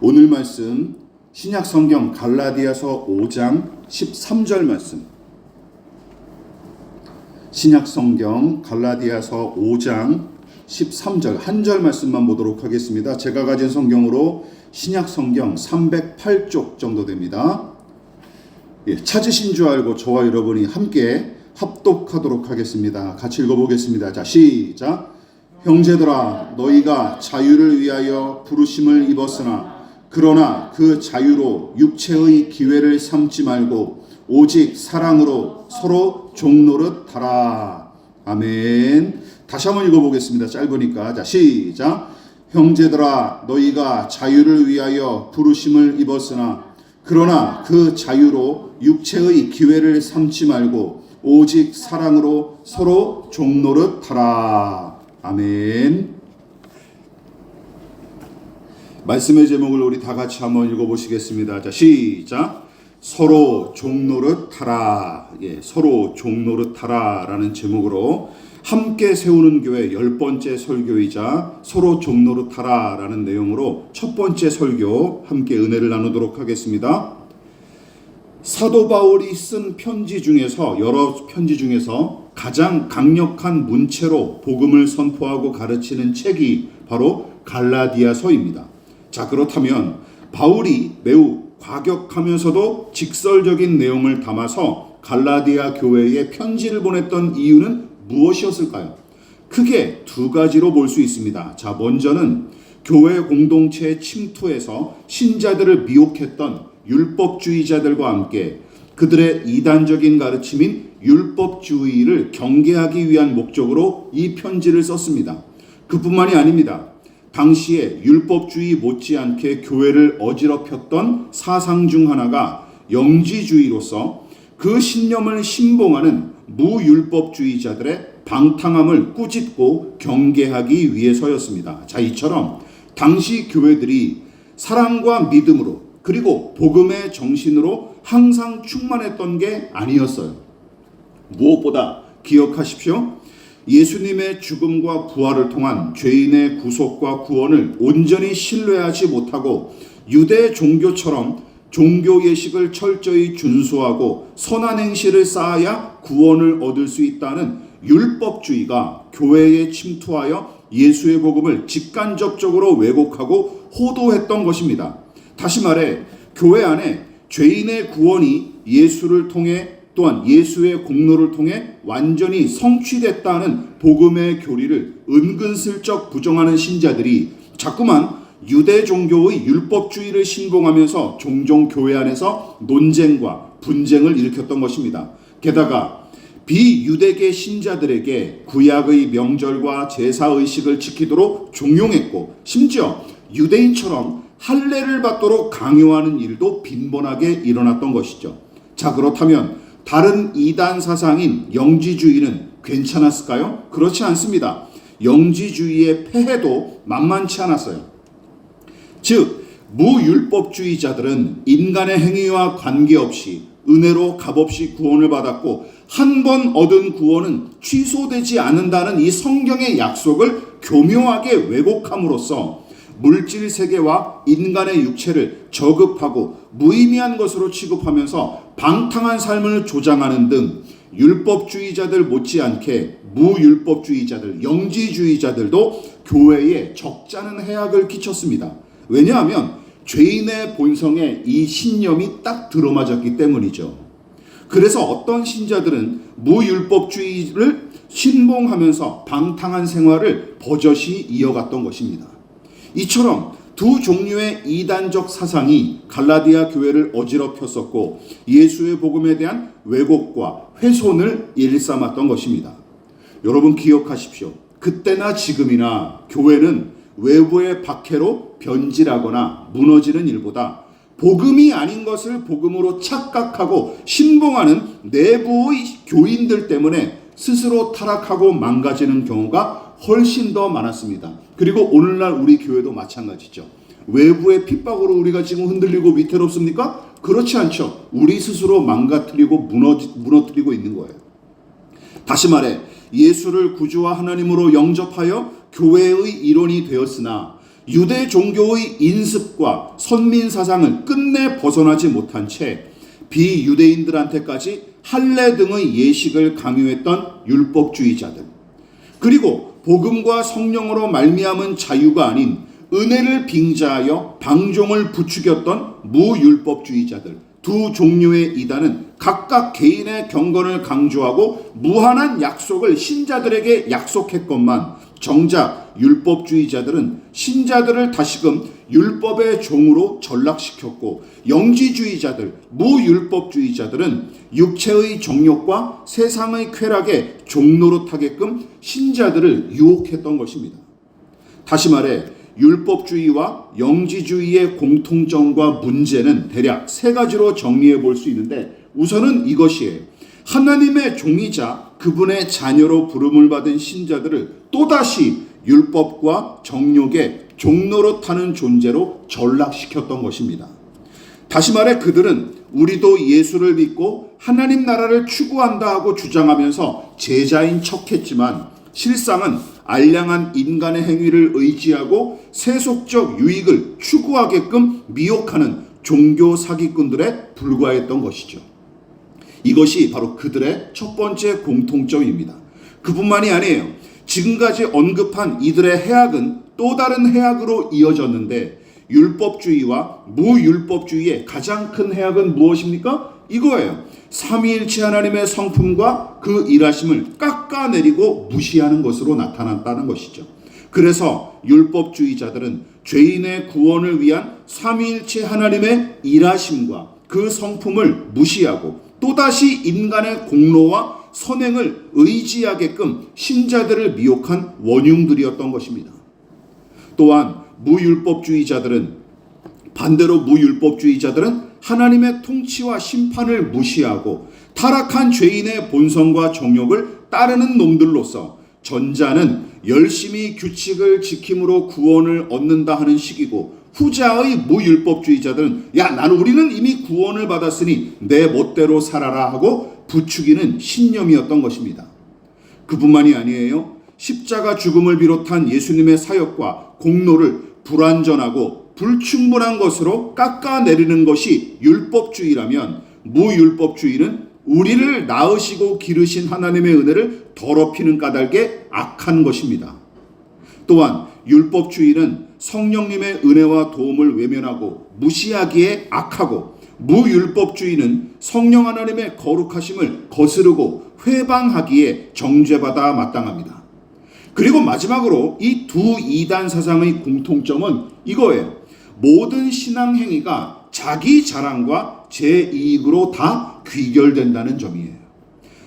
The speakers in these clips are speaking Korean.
오늘 말씀 신약 성경 갈라디아서 5장 13절 말씀. 신약 성경 갈라디아서 5장 13절 한 절 말씀만 보도록 하겠습니다. 제가 가진 성경으로 신약 성경 308쪽 정도 됩니다. 찾으신 줄 알고 저와 여러분이 함께 합독하도록 하겠습니다. 같이 읽어보겠습니다. 자, 시작. 형제들아, 너희가 자유를 위하여 부르심을 입었으나 그러나 그 자유로 육체의 기회를 삼지 말고 오직 사랑으로 서로 종노릇 하라. 아멘. 다시 한번 읽어보겠습니다. 짧으니까. 자, 시작. 형제들아, 너희가 자유를 위하여 부르심을 입었으나 그러나 그 자유로 육체의 기회를 삼지 말고 오직 사랑으로 서로 종노릇 하라. 아멘. 말씀의 제목을 우리 다 같이 한번 읽어보시겠습니다. 자, 시작. 서로 종노릇 하라. 서로 종노릇 하라라는 제목으로 함께 세우는 교회 10번째 설교이자 서로 종노릇 하라라는 내용으로 첫 번째 설교 함께 은혜를 나누도록 하겠습니다. 사도 바울이 쓴 편지 중에서 여러 편지 중에서 가장 강력한 문체로 복음을 선포하고 가르치는 책이 바로 갈라디아서입니다. 자, 그렇다면 바울이 매우 과격하면서도 직설적인 내용을 담아서 갈라디아 교회에 편지를 보냈던 이유는 무엇이었을까요? 크게 두 가지로 볼 수 있습니다. 자, 먼저는 교회 공동체에 침투해서 신자들을 미혹했던 율법주의자들과 함께 그들의 이단적인 가르침인 율법주의를 경계하기 위한 목적으로 이 편지를 썼습니다. 그뿐만이 아닙니다. 당시에 율법주의 못지않게 교회를 어지럽혔던 사상 중 하나가 영지주의로서 그 신념을 신봉하는 무율법주의자들의 방탕함을 꾸짖고 경계하기 위해서였습니다. 자, 이처럼 당시 교회들이 사랑과 믿음으로 그리고 복음의 정신으로 항상 충만했던 게 아니었어요. 무엇보다 기억하십시오. 예수님의 죽음과 부활을 통한 죄인의 구속과 구원을 온전히 신뢰하지 못하고 유대 종교처럼 종교 예식을 철저히 준수하고 선한 행실을 쌓아야 구원을 얻을 수 있다는 율법주의가 교회에 침투하여 예수의 복음을 직간접적으로 왜곡하고 호도했던 것입니다. 다시 말해 교회 안에 죄인의 구원이 예수를 통해 또한 예수의 공로를 통해 완전히 성취됐다는 복음의 교리를 은근슬쩍 부정하는 신자들이 자꾸만 유대 종교의 율법주의를 신봉하면서 종종 교회 안에서 논쟁과 분쟁을 일으켰던 것입니다. 게다가 비유대계 신자들에게 구약의 명절과 제사의식을 지키도록 종용했고 심지어 유대인처럼 할례를 받도록 강요하는 일도 빈번하게 일어났던 것이죠. 자, 그렇다면 다른 이단 사상인 영지주의는 괜찮았을까요? 그렇지 않습니다. 영지주의의 폐해도 만만치 않았어요. 즉, 무율법주의자들은 인간의 행위와 관계없이 은혜로 값없이 구원을 받았고 한 번 얻은 구원은 취소되지 않는다는 이 성경의 약속을 교묘하게 왜곡함으로써 물질 세계와 인간의 육체를 저급하고 무의미한 것으로 취급하면서 방탕한 삶을 조장하는 등 율법주의자들 못지않게 무율법주의자들, 영지주의자들도 교회에 적잖은 해악을 끼쳤습니다. 왜냐하면 죄인의 본성에 이 신념이 딱 들어맞았기 때문이죠. 그래서 어떤 신자들은 무율법주의를 신봉하면서 방탕한 생활을 버젓이 이어갔던 것입니다. 이처럼 두 종류의 이단적 사상이 갈라디아 교회를 어지럽혔었고 예수의 복음에 대한 왜곡과 훼손을 일삼았던 것입니다. 여러분 기억하십시오. 그때나 지금이나 교회는 외부의 박해로 변질하거나 무너지는 일보다 복음이 아닌 것을 복음으로 착각하고 신봉하는 내부의 교인들 때문에 스스로 타락하고 망가지는 경우가 훨씬 더 많았습니다. 그리고 오늘날 우리 교회도 마찬가지죠. 외부의 핍박으로 우리가 지금 흔들리고 위태롭습니까? 그렇지 않죠. 우리 스스로 망가뜨리고 무너뜨리고 있는 거예요. 다시 말해 예수를 구주와 하나님으로 영접하여 교회의 일원이 되었으나 유대 종교의 인습과 선민 사상을 끝내 벗어나지 못한 채 비유대인들한테까지 할례 등의 예식을 강요했던 율법주의자들, 그리고 복음과 성령으로 말미암은 자유가 아닌 은혜를 빙자하여 방종을 부추겼던 무율법주의자들, 두 종류의 이단은 각각 개인의 경건을 강조하고 무한한 약속을 신자들에게 약속했건만, 정작 율법주의자들은 신자들을 다시금 율법의 종으로 전락시켰고, 영지주의자들, 무율법주의자들은 육체의 정욕과 세상의 쾌락에 종노릇하게끔 신자들을 유혹했던 것입니다. 다시 말해 율법주의와 영지주의의 공통점과 문제는 대략 세 가지로 정리해 볼 수 있는데, 우선은 이것이에요. 하나님의 종이자 그분의 자녀로 부름을 받은 신자들을 또다시 율법과 정욕에 종노릇하는 존재로 전락시켰던 것입니다. 다시 말해 그들은 우리도 예수를 믿고 하나님 나라를 추구한다 하고 주장하면서 제자인 척했지만, 실상은 알량한 인간의 행위를 의지하고 세속적 유익을 추구하게끔 미혹하는 종교 사기꾼들에 불과했던 것이죠. 이것이 바로 그들의 첫 번째 공통점입니다. 그뿐만이 아니에요. 지금까지 언급한 이들의 해악은 또 다른 해악으로 이어졌는데, 율법주의와 무율법주의의 가장 큰 해악은 무엇입니까? 이거예요. 삼위일체 하나님의 성품과 그 일하심을 깎아내리고 무시하는 것으로 나타났다는 것이죠. 그래서 율법주의자들은 죄인의 구원을 위한 삼위일체 하나님의 일하심과 그 성품을 무시하고 또다시 인간의 공로와 선행을 의지하게끔 신자들을 미혹한 원흉들이었던 것입니다. 또한 반대로 무율법주의자들은 하나님의 통치와 심판을 무시하고 타락한 죄인의 본성과 정욕을 따르는 놈들로서, 전자는 열심히 규칙을 지킴으로 구원을 얻는다 하는 식이고, 후자의 무율법주의자들은 우리는 이미 구원을 받았으니 내 멋대로 살아라 하고 부추기는 신념이었던 것입니다. 그뿐만이 아니에요. 십자가 죽음을 비롯한 예수님의 사역과 공로를 불완전하고 불충분한 것으로 깎아내리는 것이 율법주의라면, 무율법주의는 우리를 낳으시고 기르신 하나님의 은혜를 더럽히는 까닭에 악한 것입니다. 또한 율법주의는 성령님의 은혜와 도움을 외면하고 무시하기에 악하고, 무율법주의는 성령 하나님의 거룩하심을 거스르고 회방하기에 정죄받아 마땅합니다. 그리고 마지막으로 이 두 이단 사상의 공통점은 이거예요. 모든 신앙 행위가 자기 자랑과 제 이익으로 다 귀결된다는 점이에요.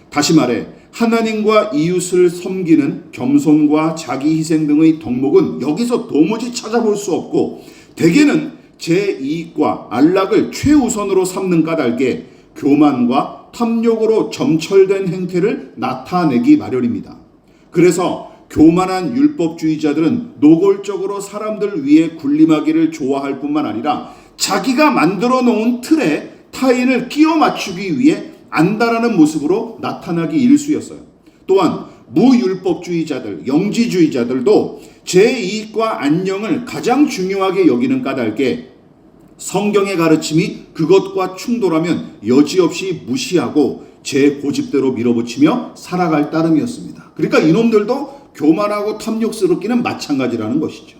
다시 말해 하나님과 이웃을 섬기는 겸손과 자기 희생 등의 덕목은 여기서 도무지 찾아볼 수 없고, 대개는 제 이익과 안락을 최우선으로 삼는 까닭에 교만과 탐욕으로 점철된 행태를 나타내기 마련입니다. 그래서 교만한 율법주의자들은 노골적으로 사람들 위해 군림하기를 좋아할 뿐만 아니라 자기가 만들어 놓은 틀에 타인을 끼워 맞추기 위해 안달하는 모습으로 나타나기 일쑤였어요. 또한 무율법주의자들, 영지주의자들도 제 이익과 안녕을 가장 중요하게 여기는 까닭에 성경의 가르침이 그것과 충돌하면 여지없이 무시하고 제 고집대로 밀어붙이며 살아갈 따름이었습니다. 그러니까 이놈들도 교만하고 탐욕스럽기는 마찬가지라는 것이죠.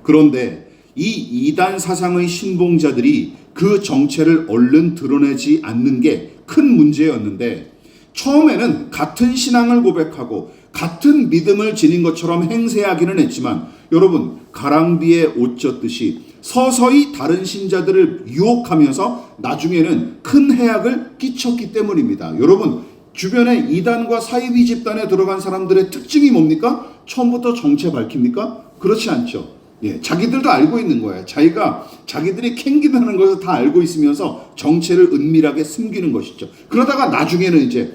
그런데 이 이단 사상의 신봉자들이 그 정체를 얼른 드러내지 않는 게 큰 문제였는데, 처음에는 같은 신앙을 고백하고 같은 믿음을 지닌 것처럼 행세하기는 했지만, 여러분 가랑비에 옷 젖듯이 서서히 다른 신자들을 유혹하면서 나중에는 큰 해악을 끼쳤기 때문입니다. 여러분 주변에 이단과 사이비 집단에 들어간 사람들의 특징이 뭡니까? 처음부터 정체 밝힙니까? 그렇지 않죠. 자기들도 알고 있는 거예요. 자기들이 캥기다는 것을 다 알고 있으면서 정체를 은밀하게 숨기는 것이죠. 그러다가 나중에는 이제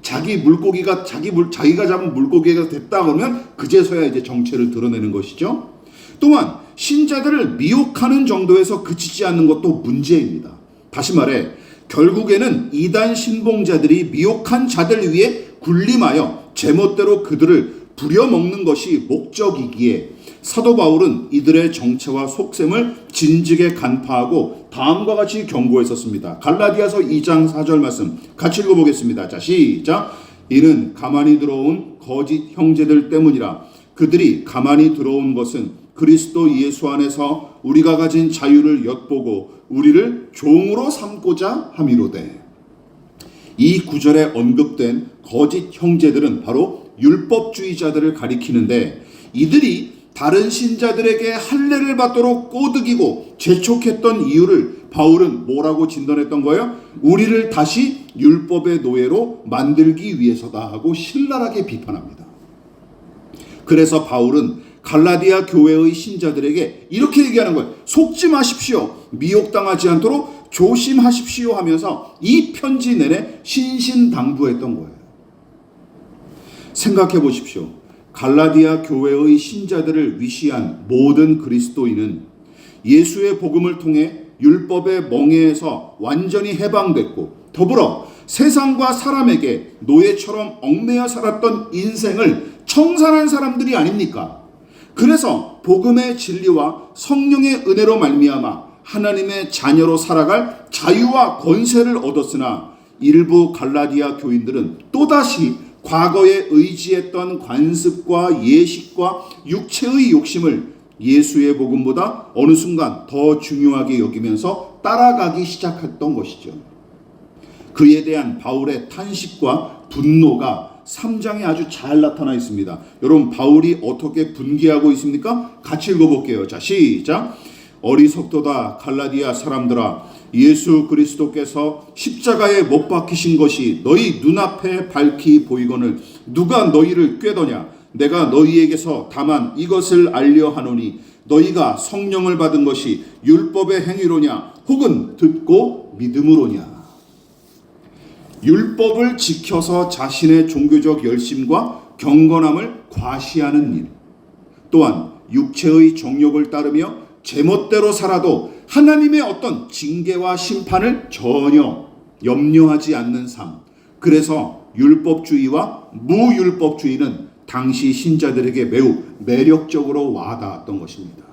자기 물고기가 자기가 잡은 물고기가 됐다 그러면 그제서야 이제 정체를 드러내는 것이죠. 또한 신자들을 미혹하는 정도에서 그치지 않는 것도 문제입니다. 다시 말해 결국에는 이단 신봉자들이 미혹한 자들 위에 군림하여 제멋대로 그들을 부려먹는 것이 목적이기에 사도 바울은 이들의 정체와 속셈을 진즉에 간파하고 다음과 같이 경고했었습니다. 갈라디아서 2장 4절 말씀 같이 읽어보겠습니다. 자, 시작. 이는 가만히 들어온 거짓 형제들 때문이라. 그들이 가만히 들어온 것은 그리스도 예수 안에서 우리가 가진 자유를 엿보고 우리를 종으로 삼고자 함이로되. 이 구절에 언급된 거짓 형제들은 바로 율법주의자들을 가리키는데, 이들이 다른 신자들에게 할례를 받도록 꼬드기고 재촉했던 이유를 바울은 뭐라고 진단했던 거예요? 우리를 다시 율법의 노예로 만들기 위해서다 하고 신랄하게 비판합니다. 그래서 바울은 갈라디아 교회의 신자들에게 이렇게 얘기하는 거예요. 속지 마십시오. 미혹당하지 않도록 조심하십시오 하면서 이 편지 내내 신신당부했던 거예요. 생각해 보십시오. 갈라디아 교회의 신자들을 위시한 모든 그리스도인은 예수의 복음을 통해 율법의 멍에에서 완전히 해방됐고, 더불어 세상과 사람에게 노예처럼 얽매여 살았던 인생을 청산한 사람들이 아닙니까? 그래서 복음의 진리와 성령의 은혜로 말미암아 하나님의 자녀로 살아갈 자유와 권세를 얻었으나, 일부 갈라디아 교인들은 또다시 과거에 의지했던 관습과 예식과 육체의 욕심을 예수의 복음보다 어느 순간 더 중요하게 여기면서 따라가기 시작했던 것이죠. 그에 대한 바울의 탄식과 분노가 3장에 아주 잘 나타나 있습니다. 여러분, 바울이 어떻게 분개하고 있습니까? 같이 읽어볼게요. 자, 시작. 어리석도다 갈라디아 사람들아, 예수 그리스도께서 십자가에 못 박히신 것이 너희 눈앞에 밝히 보이거늘 누가 너희를 꾀더냐? 내가 너희에게서 다만 이것을 알려 하노니 너희가 성령을 받은 것이 율법의 행위로냐 혹은 듣고 믿음으로냐. 율법을 지켜서 자신의 종교적 열심과 경건함을 과시하는 일, 또한 육체의 정욕을 따르며 제멋대로 살아도 하나님의 어떤 징계와 심판을 전혀 염려하지 않는 삶. 그래서 율법주의와 무율법주의는 당시 신자들에게 매우 매력적으로 와닿았던 것입니다.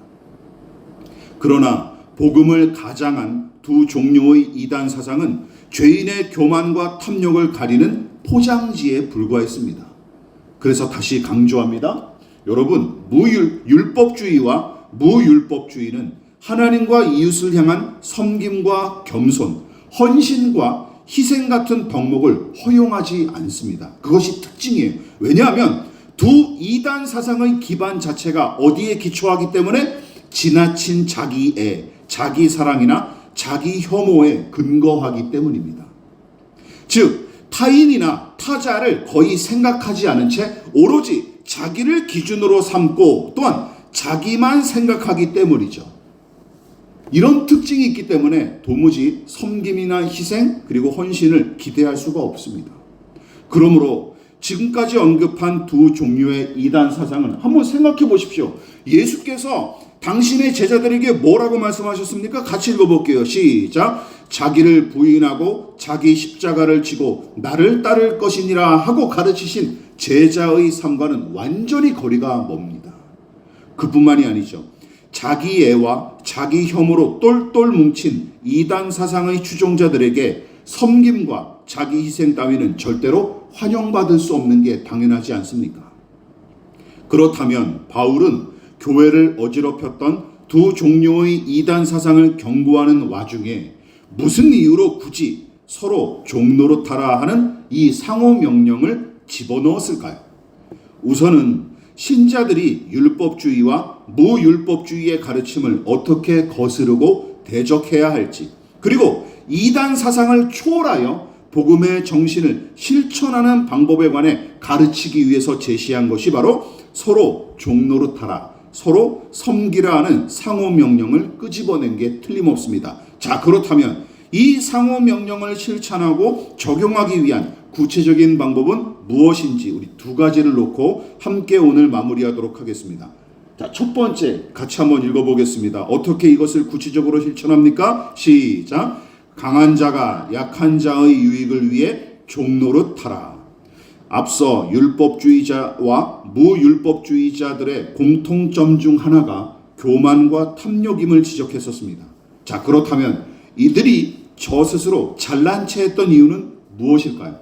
그러나 복음을 가장한 두 종류의 이단 사상은 죄인의 교만과 탐욕을 가리는 포장지에 불과했습니다. 그래서 다시 강조합니다. 여러분, 율법주의와 무율법주의는 하나님과 이웃을 향한 섬김과 겸손, 헌신과 희생 같은 덕목을 허용하지 않습니다. 그것이 특징이에요. 왜냐하면 두 이단 사상의 기반 자체가 어디에 기초하기 때문에 지나친 자기애, 자기 사랑이나 자기 혐오에 근거하기 때문입니다. 즉, 타인이나 타자를 거의 생각하지 않은 채 오로지 자기를 기준으로 삼고 또한 자기만 생각하기 때문이죠. 이런 특징이 있기 때문에 도무지 섬김이나 희생 그리고 헌신을 기대할 수가 없습니다. 그러므로 지금까지 언급한 두 종류의 이단 사상은 한번 생각해 보십시오. 예수께서 당신의 제자들에게 뭐라고 말씀하셨습니까? 같이 읽어볼게요. 시작. 자기를 부인하고 자기 십자가를 지고 나를 따를 것이니라 하고 가르치신 제자의 삶과는 완전히 거리가 멉니다. 그뿐만이 아니죠. 자기 애와 자기 혐오로 똘똘 뭉친 이단 사상의 추종자들에게 섬김과 자기 희생 따위는 절대로 환영받을 수 없는 게 당연하지 않습니까? 그렇다면 바울은 교회를 어지럽혔던 두 종류의 이단 사상을 경고하는 와중에 무슨 이유로 굳이 서로 종노릇하라 하는 이 상호 명령을 집어넣었을까요? 우선은 신자들이 율법주의와 무율법주의의 가르침을 어떻게 거스르고 대적해야 할지, 그리고 이단 사상을 초월하여 복음의 정신을 실천하는 방법에 관해 가르치기 위해서 제시한 것이 바로 서로 종노릇하라, 서로 섬기라 하는 상호 명령을 끄집어낸 게 틀림없습니다. 자, 그렇다면 이 상호 명령을 실천하고 적용하기 위한 구체적인 방법은 무엇인지 우리 두 가지를 놓고 함께 오늘 마무리하도록 하겠습니다. 자, 첫 번째 같이 한번 읽어보겠습니다. 어떻게 이것을 구체적으로 실천합니까? 시작. 강한 자가 약한 자의 유익을 위해 종노릇하라. 앞서 율법주의자와 무율법주의자들의 공통점 중 하나가 교만과 탐욕임을 지적했었습니다. 자, 그렇다면 이들이 저 스스로 잘난 체 했던 이유는 무엇일까요?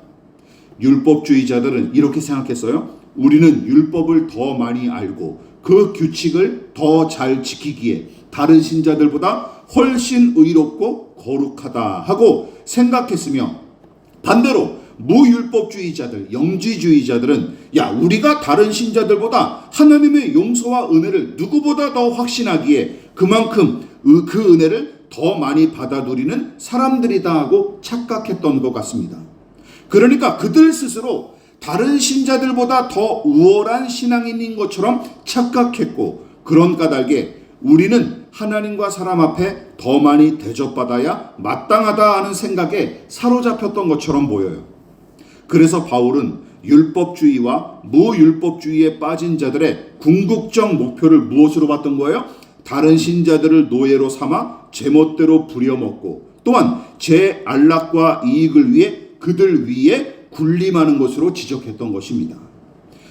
율법주의자들은 이렇게 생각했어요. 우리는 율법을 더 많이 알고 그 규칙을 더 잘 지키기에 다른 신자들보다 훨씬 의롭고 거룩하다 하고 생각했으며, 반대로 무율법주의자들, 영지주의자들은 야, 우리가 다른 신자들보다 하나님의 용서와 은혜를 누구보다 더 확신하기에 그만큼 그 은혜를 더 많이 받아 누리는 사람들이다 하고 착각했던 것 같습니다. 그러니까 그들 스스로 다른 신자들보다 더 우월한 신앙인인 것처럼 착각했고, 그런 까닭에 우리는 하나님과 사람 앞에 더 많이 대접받아야 마땅하다 하는 생각에 사로잡혔던 것처럼 보여요. 그래서 바울은 율법주의와 무율법주의에 빠진 자들의 궁극적 목표를 무엇으로 봤던 거예요? 다른 신자들을 노예로 삼아 제멋대로 부려먹고 또한 제 안락과 이익을 위해 그들 위에 군림하는 것으로 지적했던 것입니다.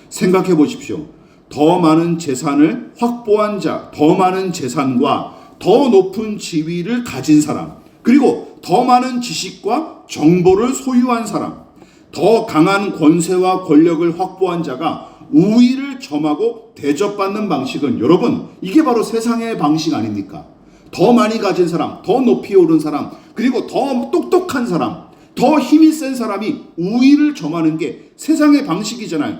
생각해 보십시오. 더 많은 재산을 확보한 자, 더 많은 재산과 더 높은 지위를 가진 사람, 그리고 더 많은 지식과 정보를 소유한 사람, 더 강한 권세와 권력을 확보한 자가 우위를 점하고 대접받는 방식은, 여러분, 이게 바로 세상의 방식 아닙니까? 더 많이 가진 사람, 더 높이 오른 사람, 그리고 더 똑똑한 사람, 더 힘이 센 사람이 우위를 점하는 게 세상의 방식이잖아요.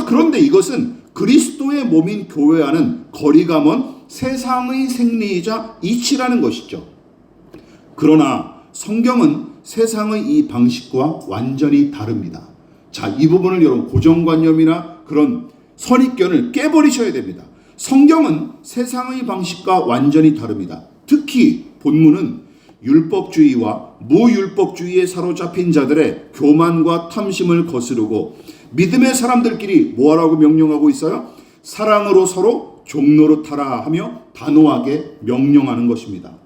그런데 이것은 그리스도의 몸인 교회와는 거리가 먼 세상의 생리이자 이치라는 것이죠. 그러나 성경은 세상의 이 방식과 완전히 다릅니다. 자, 이 부분을 여러분 고정관념이나 그런 선입견을 깨버리셔야 됩니다. 성경은 세상의 방식과 완전히 다릅니다. 특히 본문은 율법주의와 무율법주의에 사로잡힌 자들의 교만과 탐심을 거스르고 믿음의 사람들끼리 뭐하라고 명령하고 있어요? 사랑으로 서로 종노릇하라 하며 단호하게 명령하는 것입니다.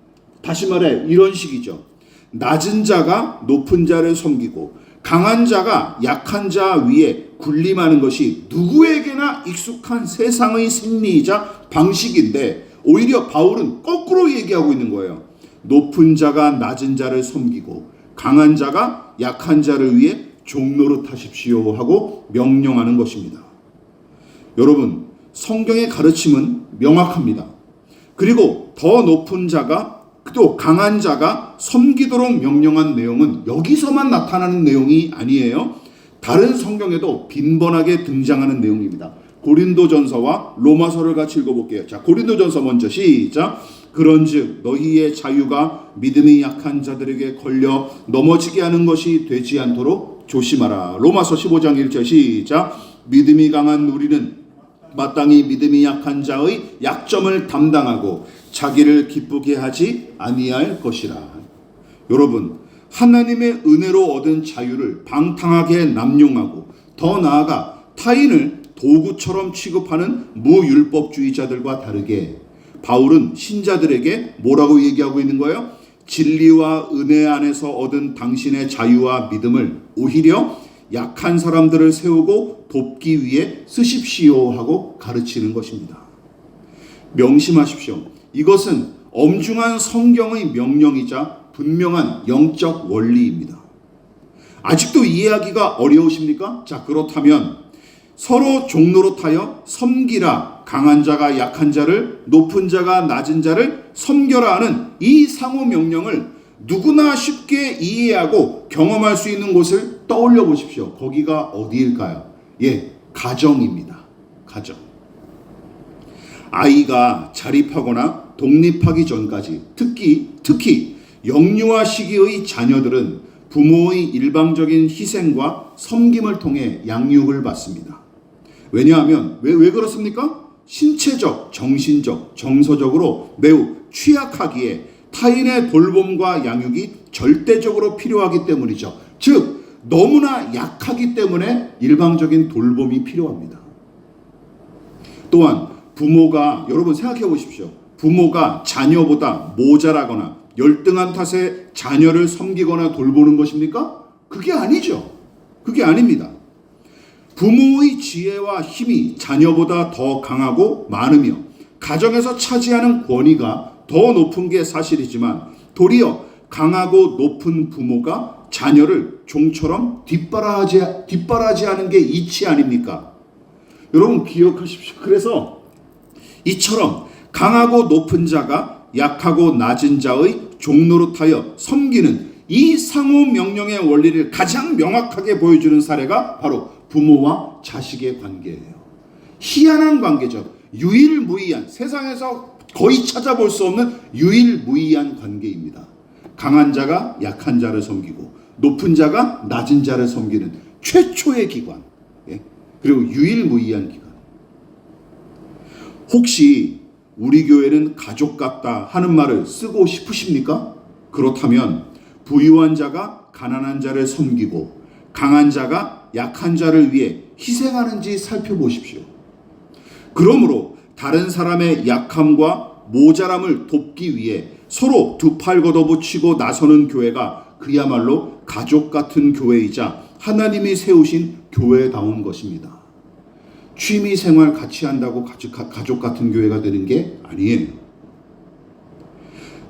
다시 말해 이런 식이죠. 낮은 자가 높은 자를 섬기고 강한 자가 약한 자 위에 군림하는 것이 누구에게나 익숙한 세상의 생리이자 방식인데, 오히려 바울은 거꾸로 얘기하고 있는 거예요. 높은 자가 낮은 자를 섬기고 강한 자가 약한 자를 위해 종노릇하십시오 하고 명령하는 것입니다. 여러분, 성경의 가르침은 명확합니다. 그리고 더 높은 자가 또 강한 자가 섬기도록 명령한 내용은 여기서만 나타나는 내용이 아니에요. 다른 성경에도 빈번하게 등장하는 내용입니다. 고린도전서와 로마서를 같이 읽어볼게요. 자, 고린도전서 먼저 시작. 그런즉 너희의 자유가 믿음이 약한 자들에게 걸려 넘어지게 하는 것이 되지 않도록 조심하라. 로마서 15장 1절 시작. 믿음이 강한 우리는 마땅히 믿음이 약한 자의 약점을 담당하고 자기를 기쁘게 하지 아니할 것이라. 여러분, 하나님의 은혜로 얻은 자유를 방탕하게 남용하고 더 나아가 타인을 도구처럼 취급하는 무율법주의자들과 다르게 바울은 신자들에게 뭐라고 얘기하고 있는 거예요? 진리와 은혜 안에서 얻은 당신의 자유와 믿음을 오히려 약한 사람들을 세우고 돕기 위해 쓰십시오 하고 가르치는 것입니다. 명심하십시오. 이것은 엄중한 성경의 명령이자 분명한 영적 원리입니다. 아직도 이해하기가 어려우십니까? 자, 그렇다면 서로 종노릇하여 섬기라. 강한 자가 약한 자를, 높은 자가 낮은 자를 섬겨라 하는 이 상호 명령을 누구나 쉽게 이해하고 경험할 수 있는 곳을 떠올려 보십시오. 거기가 어디일까요? 가정입니다. 가정. 아이가 자립하거나 독립하기 전까지 특히 영유아 시기의 자녀들은 부모의 일방적인 희생과 섬김을 통해 양육을 받습니다. 왜냐하면 왜 그렇습니까? 신체적, 정신적, 정서적으로 매우 취약하기에 타인의 돌봄과 양육이 절대적으로 필요하기 때문이죠. 즉 너무나 약하기 때문에 일방적인 돌봄이 필요합니다. 또한 부모가, 여러분 생각해 보십시오. 부모가 자녀보다 모자라거나 열등한 탓에 자녀를 섬기거나 돌보는 것입니까? 그게 아니죠. 그게 아닙니다. 부모의 지혜와 힘이 자녀보다 더 강하고 많으며 가정에서 차지하는 권위가 더 높은 게 사실이지만 도리어 강하고 높은 부모가 자녀를 종처럼 뒷바라지하는 게 이치 아닙니까? 여러분 기억하십시오. 그래서 이처럼 강하고 높은 자가 약하고 낮은 자의 종노릇하여 섬기는 이 상호 명령의 원리를 가장 명확하게 보여주는 사례가 바로 부모와 자식의 관계예요. 희한한 관계죠. 유일무이한, 세상에서 거의 찾아볼 수 없는 유일무이한 관계입니다. 강한 자가 약한 자를 섬기고 높은 자가 낮은 자를 섬기는 최초의 기관, 그리고 유일무이한 기관. 혹시 우리 교회는 가족 같다 하는 말을 쓰고 싶으십니까? 그렇다면 부유한 자가 가난한 자를 섬기고 강한 자가 약한 자를 위해 희생하는지 살펴보십시오. 그러므로 다른 사람의 약함과 모자람을 돕기 위해 서로 두 팔 걷어붙이고 나서는 교회가 그야말로 가족 같은 교회이자 하나님이 세우신 교회다운 것입니다. 취미생활 같이 한다고 가족 같은 교회가 되는 게 아니에요.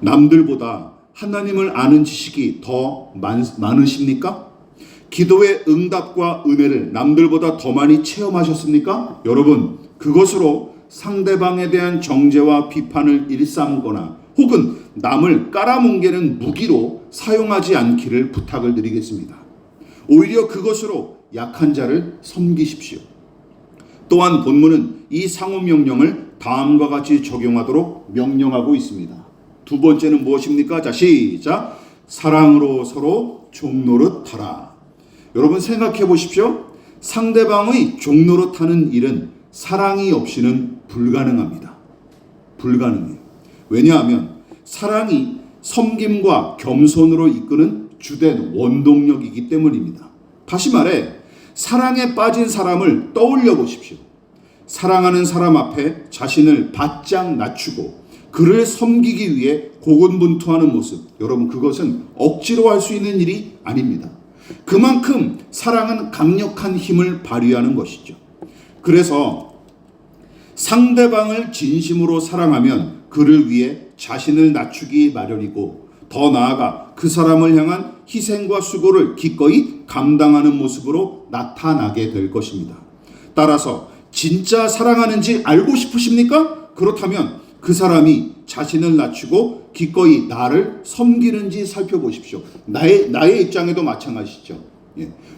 남들보다 하나님을 아는 지식이 더 많으십니까? 기도의 응답과 은혜를 남들보다 더 많이 체험하셨습니까? 여러분, 그것으로 상대방에 대한 정죄와 비판을 일삼거나 혹은 남을 깔아뭉개는 무기로 사용하지 않기를 부탁을 드리겠습니다. 오히려 그것으로 약한 자를 섬기십시오. 또한 본문은 이 상호 명령을 다음과 같이 적용하도록 명령하고 있습니다. 두 번째는 무엇입니까? 자, 시작. 사랑으로 서로 종노릇하라. 여러분 생각해 보십시오. 상대방의 종노릇하는 일은 사랑이 없이는 불가능합니다. 불가능해요. 왜냐하면 사랑이 섬김과 겸손으로 이끄는 주된 원동력이기 때문입니다. 다시 말해 사랑에 빠진 사람을 떠올려 보십시오. 사랑하는 사람 앞에 자신을 바짝 낮추고 그를 섬기기 위해 고군분투하는 모습, 여러분 그것은 억지로 할 수 있는 일이 아닙니다. 그만큼 사랑은 강력한 힘을 발휘하는 것이죠. 그래서 상대방을 진심으로 사랑하면 그를 위해 자신을 낮추기 마련이고 더 나아가 그 사람을 향한 희생과 수고를 기꺼이 감당하는 모습으로 나타나게 될 것입니다. 따라서 진짜 사랑하는지 알고 싶으십니까? 그렇다면 그 사람이 자신을 낮추고 기꺼이 나를 섬기는지 살펴보십시오. 나의 입장에도 마찬가지죠.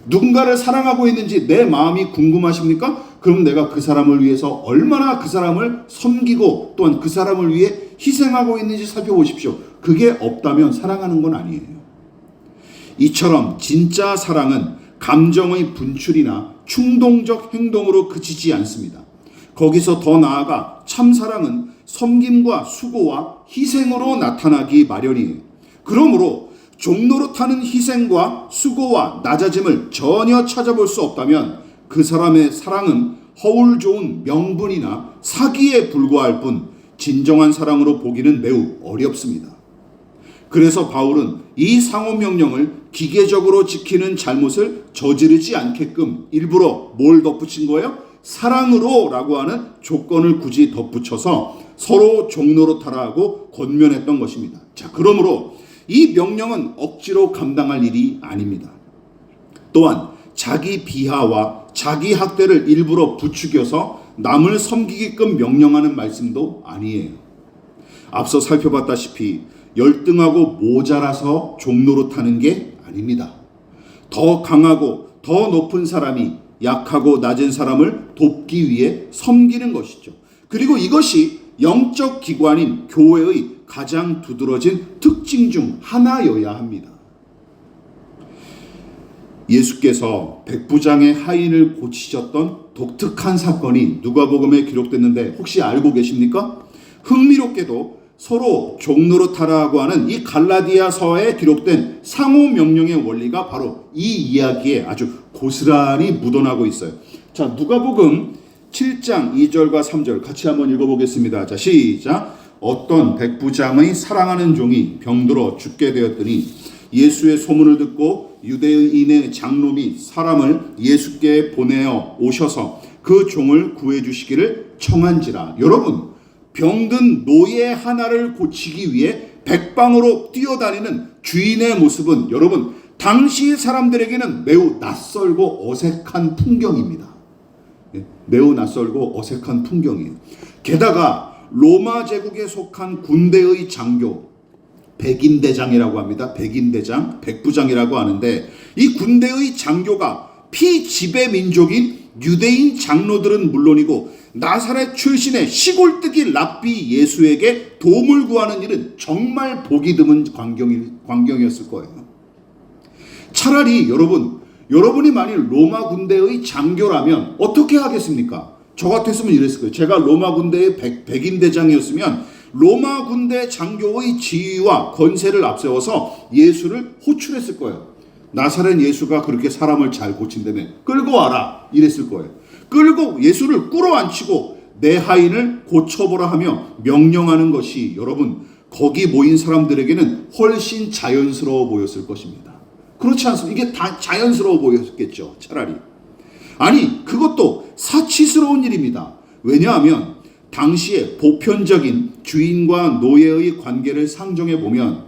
누군가를 사랑하고 있는지 내 마음이 궁금하십니까? 그럼 내가 그 사람을 위해서 얼마나 그 사람을 섬기고 또한 그 사람을 위해 희생하고 있는지 살펴보십시오. 그게 없다면 사랑하는 건 아니에요. 이처럼 진짜 사랑은 감정의 분출이나 충동적 행동으로 그치지 않습니다. 거기서 더 나아가 참사랑은 섬김과 수고와 희생으로 나타나기 마련이에요. 그러므로 종노릇하는 희생과 수고와 낮아짐을 전혀 찾아볼 수 없다면 그 사람의 사랑은 허울 좋은 명분이나 사기에 불과할 뿐 진정한 사랑으로 보기는 매우 어렵습니다. 그래서 바울은 이 상호명령을 기계적으로 지키는 잘못을 저지르지 않게끔 일부러 뭘 덧붙인 거예요? 사랑으로 라고 하는 조건을 굳이 덧붙여서 서로 종노릇하라고 권면했던 것입니다. 자, 그러므로 이 명령은 억지로 감당할 일이 아닙니다. 또한 자기 비하와 자기 학대를 일부러 부추겨서 남을 섬기게끔 명령하는 말씀도 아니에요. 앞서 살펴봤다시피 열등하고 모자라서 종노릇하는 게 아닙니다. 더 강하고 더 높은 사람이 약하고 낮은 사람을 돕기 위해 섬기는 것이죠. 그리고 이것이 영적 기관인 교회의 가장 두드러진 특징 중 하나여야 합니다. 예수께서 백부장의 하인을 고치셨던 독특한 사건이 누가복음에 기록됐는데 혹시 알고 계십니까? 흥미롭게도 서로 종노릇하라고 하는 이 갈라디아서에 기록된 상호 명령의 원리가 바로 이 이야기에 아주 고스란히 묻어나고 있어요. 자, 누가복음 7장 2절과 3절 같이 한번 읽어보겠습니다. 자, 시작. 어떤 백부장의 사랑하는 종이 병들어 죽게 되었더니 예수의 소문을 듣고 유대인의 장로 및 사람을 예수께 보내어 오셔서 그 종을 구해 주시기를 청한지라. 여러분, 병든 노예 하나를 고치기 위해 백방으로 뛰어다니는 주인의 모습은 여러분, 당시 사람들에게는 매우 낯설고 어색한 풍경입니다. 매우 낯설고 어색한 풍경이에요. 게다가 로마 제국에 속한 군대의 장교, 백인대장이라고 합니다. 백인대장, 백부장이라고 하는데, 이 군대의 장교가 피지배 민족인 유대인 장로들은 물론이고 나사렛 출신의 시골뜨기 랍비 예수에게 도움을 구하는 일은 정말 보기 드문 광경이었을 거예요. 차라리 여러분이 만일 로마 군대의 장교라면 어떻게 하겠습니까? 저 같았으면 이랬을 거예요. 제가 로마 군대의 백인대장이었으면 로마 군대 장교의 지위와 권세를 앞세워서 예수를 호출했을 거예요. 나사렛 예수가 그렇게 사람을 잘 고친다며 끌고 와라 이랬을 거예요. 끌고 예수를 끌어안치고 내 하인을 고쳐보라 하며 명령하는 것이 여러분, 거기 모인 사람들에게는 훨씬 자연스러워 보였을 것입니다. 그렇지 않습니까? 이게 다 자연스러워 보였겠죠. 차라리. 아니, 그것도 사치스러운 일입니다. 왜냐하면 당시에 보편적인 주인과 노예의 관계를 상정해 보면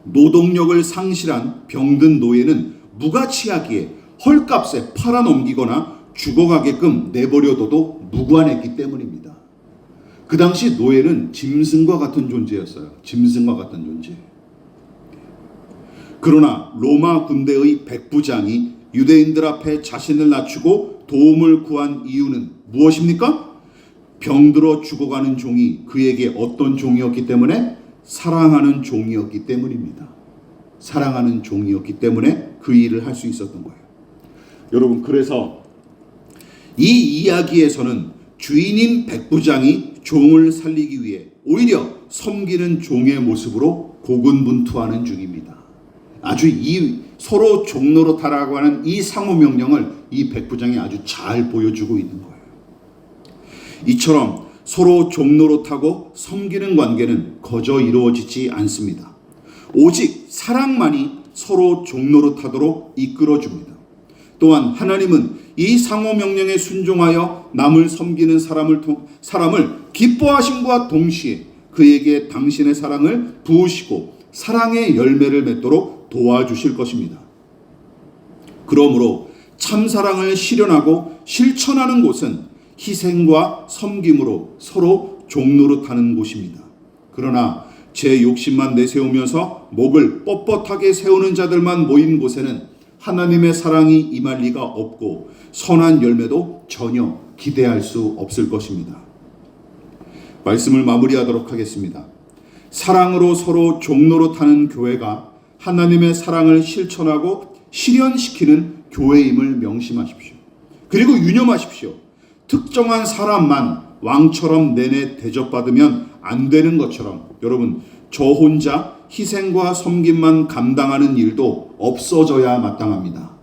노동력을 상실한 병든 노예는 무가치하기에 헐값에 팔아넘기거나 죽어가게끔 내버려둬도 무관했기 때문입니다. 그 당시 노예는 짐승과 같은 존재였어요. 짐승과 같은 존재. 그러나 로마 군대의 백부장이 유대인들 앞에 자신을 낮추고 도움을 구한 이유는 무엇입니까? 병들어 죽어가는 종이 그에게 어떤 종이었기 때문에? 사랑하는 종이었기 때문입니다. 사랑하는 종이었기 때문에 그 일을 할 수 있었던 거예요. 여러분, 그래서 이 이야기에서는 주인인 백부장이 종을 살리기 위해 오히려 섬기는 종의 모습으로 고군분투하는 중입니다. 아주 이 서로 종노릇하라고 하는 이 상호 명령을 이 백부장이 아주 잘 보여주고 있는 거예요. 이처럼 서로 종노릇하고 섬기는 관계는 거저 이루어지지 않습니다. 오직 사랑만이 서로 종노릇하도록 이끌어줍니다. 또한 하나님은 이 상호 명령에 순종하여 남을 섬기는 사람을 기뻐하심과 동시에 그에게 당신의 사랑을 부으시고 사랑의 열매를 맺도록 도와주실 것입니다. 그러므로 참사랑을 실현하고 실천하는 곳은 희생과 섬김으로 서로 종노릇하는 곳입니다. 그러나 제 욕심만 내세우면서 목을 뻣뻣하게 세우는 자들만 모인 곳에는 하나님의 사랑이 임할 리가 없고 선한 열매도 전혀 기대할 수 없을 것입니다. 말씀을 마무리하도록 하겠습니다. 사랑으로 서로 종노릇하는 교회가 하나님의 사랑을 실천하고 실현시키는 교회임을 명심하십시오. 그리고 유념하십시오. 특정한 사람만 왕처럼 내내 대접받으면 안 되는 것처럼 여러분, 저 혼자 희생과 섬김만 감당하는 일도 없어져야 마땅합니다.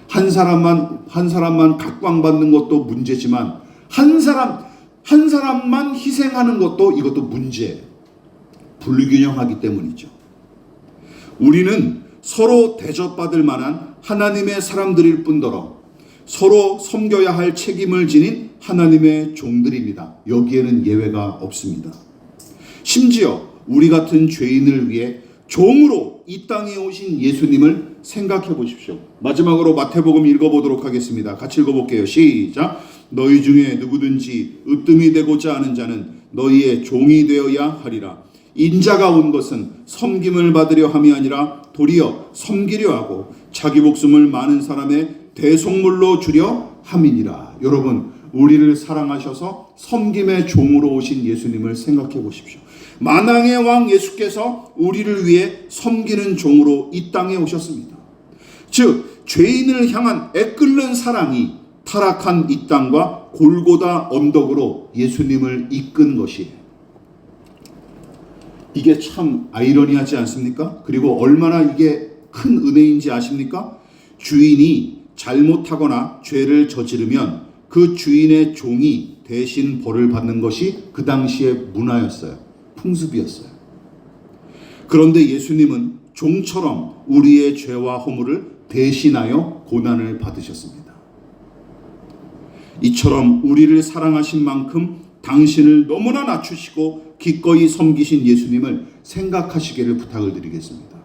한 사람만 각광받는 것도 문제지만 한 사람만 희생하는 것도 이것도 문제. 불균형하기 때문이죠. 우리는 서로 대접받을 만한 하나님의 사람들일 뿐더러 서로 섬겨야 할 책임을 지닌 하나님의 종들입니다. 여기에는 예외가 없습니다. 심지어 우리 같은 죄인을 위해 종으로 이 땅에 오신 예수님을 생각해 보십시오. 마지막으로 마태복음 읽어보도록 하겠습니다. 같이 읽어볼게요. 시작. 너희 중에 누구든지 으뜸이 되고자 하는 자는 너희의 종이 되어야 하리라. 인자가 온 것은 섬김을 받으려 함이 아니라 도리어 섬기려 하고 자기 목숨을 많은 사람의 대속물로 주려 함이니라. 여러분, 우리를 사랑하셔서 섬김의 종으로 오신 예수님을 생각해 보십시오. 만왕의 왕 예수께서 우리를 위해 섬기는 종으로 이 땅에 오셨습니다. 즉 죄인을 향한 애끓는 사랑이 타락한 이 땅과 골고다 언덕으로 예수님을 이끈 것이에요. 이게 참 아이러니하지 않습니까? 그리고 얼마나 이게 큰 은혜인지 아십니까? 주인이 잘못하거나 죄를 저지르면 그 주인의 종이 대신 벌을 받는 것이 그 당시의 문화였어요. 풍습이었어요. 그런데 예수님은 종처럼 우리의 죄와 허물을 대신하여 고난을 받으셨습니다. 이처럼 우리를 사랑하신 만큼 당신을 너무나 낮추시고 기꺼이 섬기신 예수님을 생각하시기를 부탁을 드리겠습니다.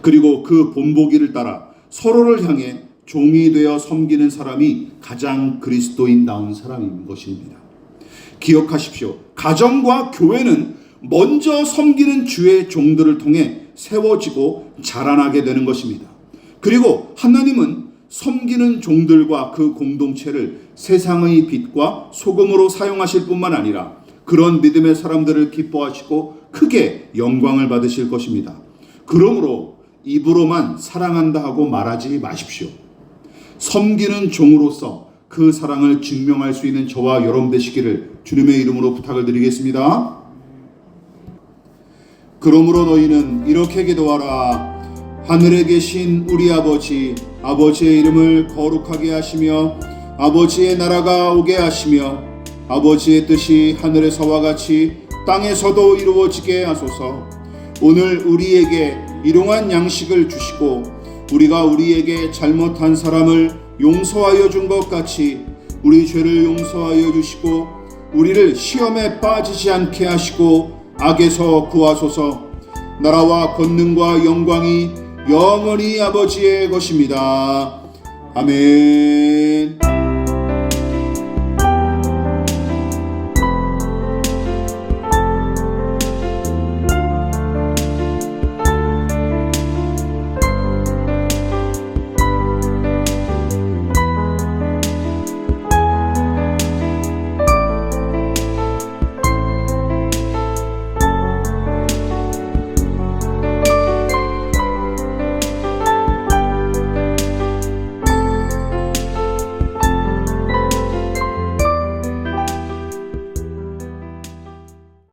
그리고 그 본보기를 따라 서로를 향해 종이 되어 섬기는 사람이 가장 그리스도인다운 사람인 것입니다. 기억하십시오. 가정과 교회는 먼저 섬기는 주의 종들을 통해 세워지고 자라나게 되는 것입니다. 그리고 하나님은 섬기는 종들과 그 공동체를 세상의 빛과 소금으로 사용하실 뿐만 아니라 그런 믿음의 사람들을 기뻐하시고 크게 영광을 받으실 것입니다. 그러므로 입으로만 사랑한다 하고 말하지 마십시오. 섬기는 종으로서 그 사랑을 증명할 수 있는 저와 여러분 되시기를 주님의 이름으로 부탁을 드리겠습니다. 그러므로 너희는 이렇게 기도하라. 하늘에 계신 우리 아버지, 아버지의 이름을 거룩하게 하시며 아버지의 나라가 오게 하시며 아버지의 뜻이 하늘에서와 같이 땅에서도 이루어지게 하소서. 오늘 우리에게 일용할 양식을 주시고 우리가 우리에게 잘못한 사람을 용서하여 준 것 같이 우리 죄를 용서하여 주시고 우리를 시험에 빠지지 않게 하시고 악에서 구하소서. 나라와 권능과 영광이 영원히 아버지의 것입니다. 아멘.